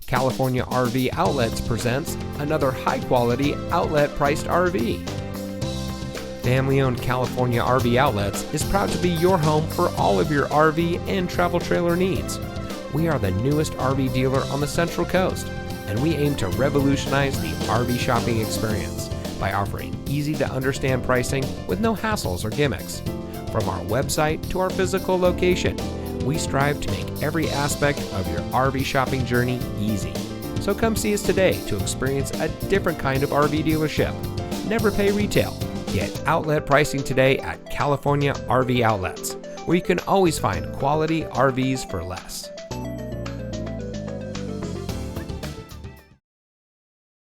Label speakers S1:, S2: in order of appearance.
S1: California RV Outlets presents another high-quality, outlet-priced RV. Family-owned California RV Outlets is proud to be your home for all of your RV and travel trailer needs. We are the newest RV dealer on the Central Coast, and we aim to revolutionize the RV shopping experience by offering easy-to-understand pricing with no hassles or gimmicks. From our website to our physical location, we strive to make every aspect of your RV shopping journey easy. So come see us today to experience a different kind of RV dealership. Never pay retail. Get outlet pricing today at California RV Outlets, where you can always find quality RVs for less.